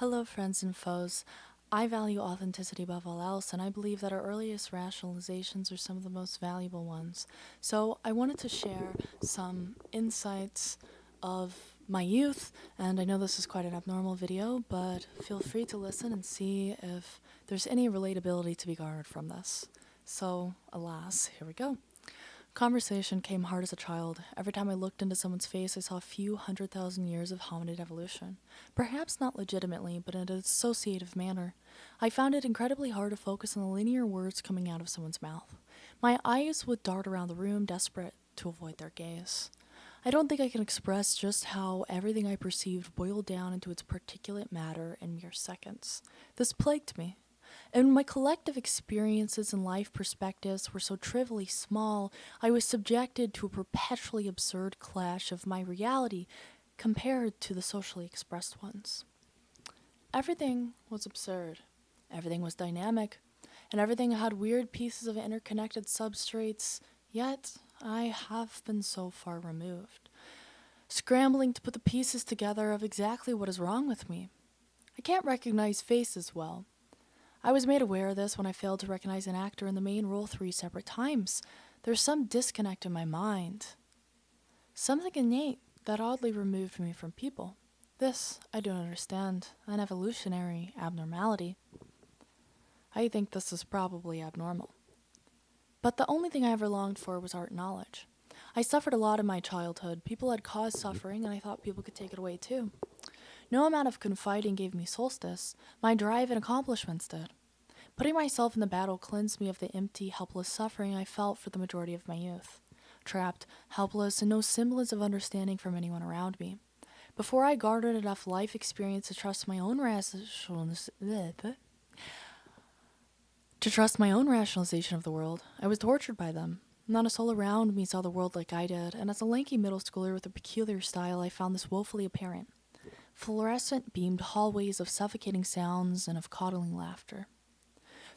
Hello, friends and foes. I value authenticity above all else, and I believe that our earliest rationalizations are some of the most valuable ones. So, I wanted to share some insights of my youth, and I know this is quite an abnormal video, but feel free to listen and see if there's any relatability to be garnered from this. So, alas, here we go. Conversation came hard as a child. Every time I looked into someone's face, I saw a few 100,000 years of hominid evolution. Perhaps not legitimately, but in an associative manner. I found it incredibly hard to focus on the linear words coming out of someone's mouth. My eyes would dart around the room, desperate to avoid their gaze. I don't think I can express just how everything I perceived boiled down into its particulate matter in mere seconds. This plagued me. And my collective experiences and life perspectives were so trivially small, I was subjected to a perpetually absurd clash of my reality compared to the socially expressed ones. Everything was absurd. Everything was dynamic. And everything had weird pieces of interconnected substrates, yet I have been so far removed, scrambling to put the pieces together of exactly what is wrong with me. I can't recognize faces well. I was made aware of this when I failed to recognize an actor in the main role 3 separate times. There's some disconnect in my mind. Something innate that oddly removed me from people. This, I don't understand. An evolutionary abnormality. I think this is probably abnormal. But the only thing I ever longed for was art knowledge. I suffered a lot in my childhood. People had caused suffering, and I thought people could take it away too. No amount of confiding gave me solstice. My drive and accomplishments did. Putting myself in the battle cleansed me of the empty, helpless suffering I felt for the majority of my youth. Trapped, helpless, and no semblance of understanding from anyone around me. Before I garnered enough life experience to trust my own rationalization of the world, I was tortured by them. Not a soul around me saw the world like I did, and as a lanky middle schooler with a peculiar style, I found this woefully apparent. Fluorescent beamed hallways of suffocating sounds and of coddling laughter.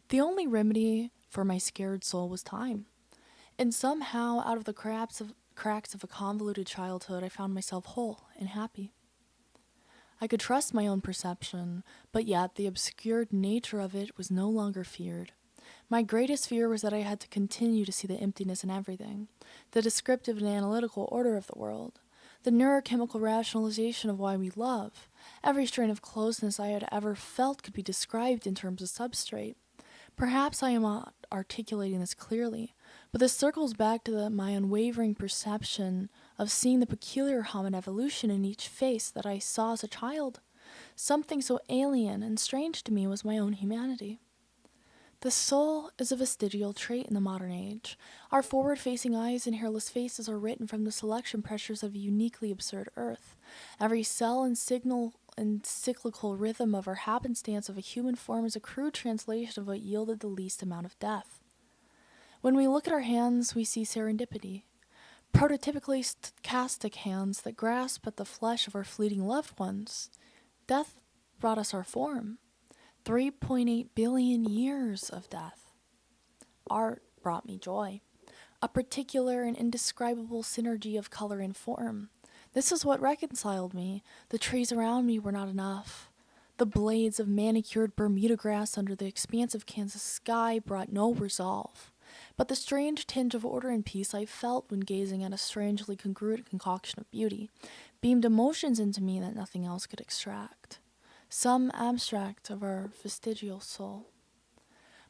The only remedy for my scared soul was time. And somehow, out of the cracks of a convoluted childhood, I found myself whole and happy. I could trust my own perception, but yet the obscured nature of it was no longer feared. My greatest fear was that I had to continue to see the emptiness in everything, the descriptive and analytical order of the world, the neurochemical rationalization of why we love. Every strain of closeness I had ever felt could be described in terms of substrate. Perhaps I am not articulating this clearly, but this circles back to my unwavering perception of seeing the peculiar hominid evolution in each face that I saw as a child. Something so alien and strange to me was my own humanity. The soul is a vestigial trait in the modern age. Our forward-facing eyes and hairless faces are written from the selection pressures of a uniquely absurd earth. Every cell and signal and cyclical rhythm of our happenstance of a human form is a crude translation of what yielded the least amount of death. When we look at our hands, we see serendipity. Prototypically stochastic hands that grasp at the flesh of our fleeting loved ones. Death brought us our form. 3.8 billion years of death. Art brought me joy. A particular and indescribable synergy of color and form. This is what reconciled me. The trees around me were not enough. The blades of manicured Bermuda grass under the expansive Kansas sky brought no resolve. But the strange tinge of order and peace I felt when gazing at a strangely congruent concoction of beauty beamed emotions into me that nothing else could extract. Some abstract of our vestigial soul.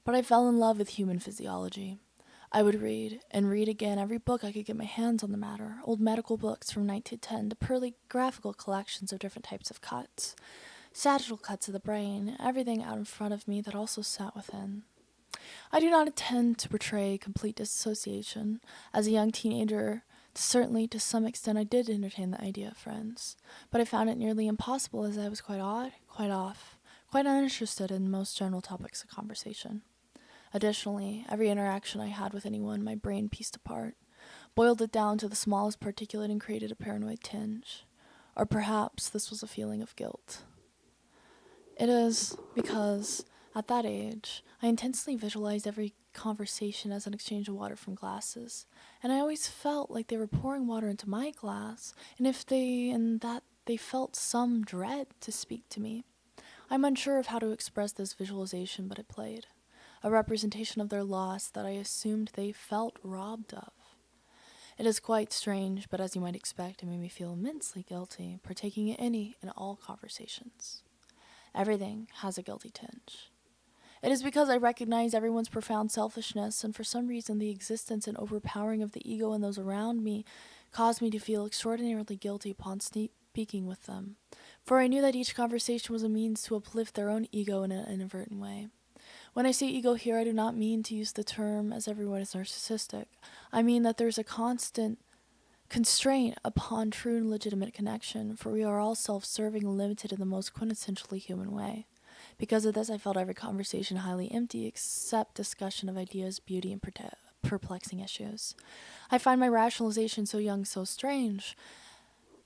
But I fell in love with human physiology. I would read and read again every book I could get my hands on the matter, old medical books from 1910 to pearly graphical collections of different types of cuts, sagittal cuts of the brain, everything out in front of me that also sat within. I do not intend to portray complete disassociation. As a young teenager, certainly to some extent I did entertain the idea of friends, but I found it nearly impossible as I was quite odd, quite off, quite uninterested in most general topics of conversation. Additionally, every interaction I had with anyone my brain pieced apart, boiled it down to the smallest particulate and created a paranoid tinge. Or perhaps this was a feeling of guilt. It is because, at that age, I intensely visualized every conversation as an exchange of water from glasses, and I always felt like they were pouring water into my glass, and that they felt some dread to speak to me. I'm unsure of how to express this visualization, but it played. A representation of their loss that I assumed they felt robbed of. It is quite strange, but as you might expect, it made me feel immensely guilty, partaking in any and all conversations. Everything has a guilty tinge. It is because I recognize everyone's profound selfishness, and for some reason the existence and overpowering of the ego in those around me caused me to feel extraordinarily guilty upon speaking with them. For I knew that each conversation was a means to uplift their own ego in an inadvertent way. When I say ego here, I do not mean to use the term as everyone is narcissistic. I mean that there is a constant constraint upon true and legitimate connection, for we are all self-serving and limited in the most quintessentially human way. Because of this, I felt every conversation highly empty, except discussion of ideas, beauty, and perplexing issues. I find my rationalization so young so strange,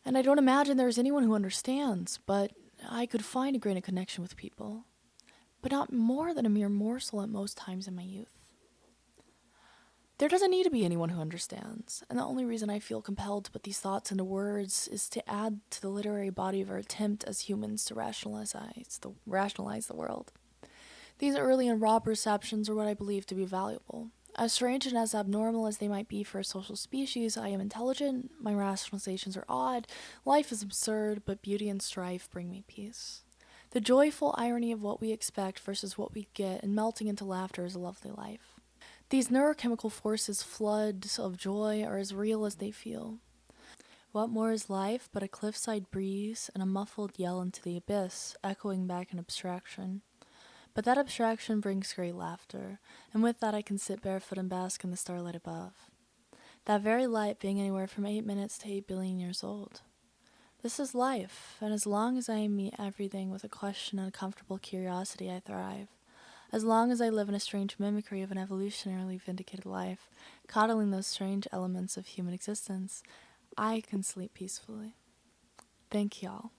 and I don't imagine there is anyone who understands, but I could find a grain of connection with people, but not more than a mere morsel at most times in my youth. There doesn't need to be anyone who understands, and the only reason I feel compelled to put these thoughts into words is to add to the literary body of our attempt as humans to rationalize the world. These early and raw perceptions are what I believe to be valuable. As strange and as abnormal as they might be for a social species, I am intelligent, my rationalizations are odd, life is absurd, but beauty and strife bring me peace. The joyful irony of what we expect versus what we get and melting into laughter is a lovely life. These neurochemical forces, floods of joy, are as real as they feel. What more is life but a cliffside breeze and a muffled yell into the abyss, echoing back an abstraction? But that abstraction brings great laughter, and with that I can sit barefoot and bask in the starlight above. That very light being anywhere from 8 minutes to 8 billion years old. This is life, and as long as I meet everything with a question and a comfortable curiosity, I thrive. As long as I live in a strange mimicry of an evolutionarily vindicated life, coddling those strange elements of human existence, I can sleep peacefully. Thank y'all.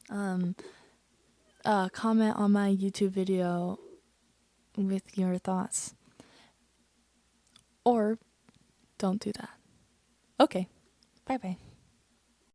Comment on my YouTube video with your thoughts. Or don't do that. Okay. Bye-bye.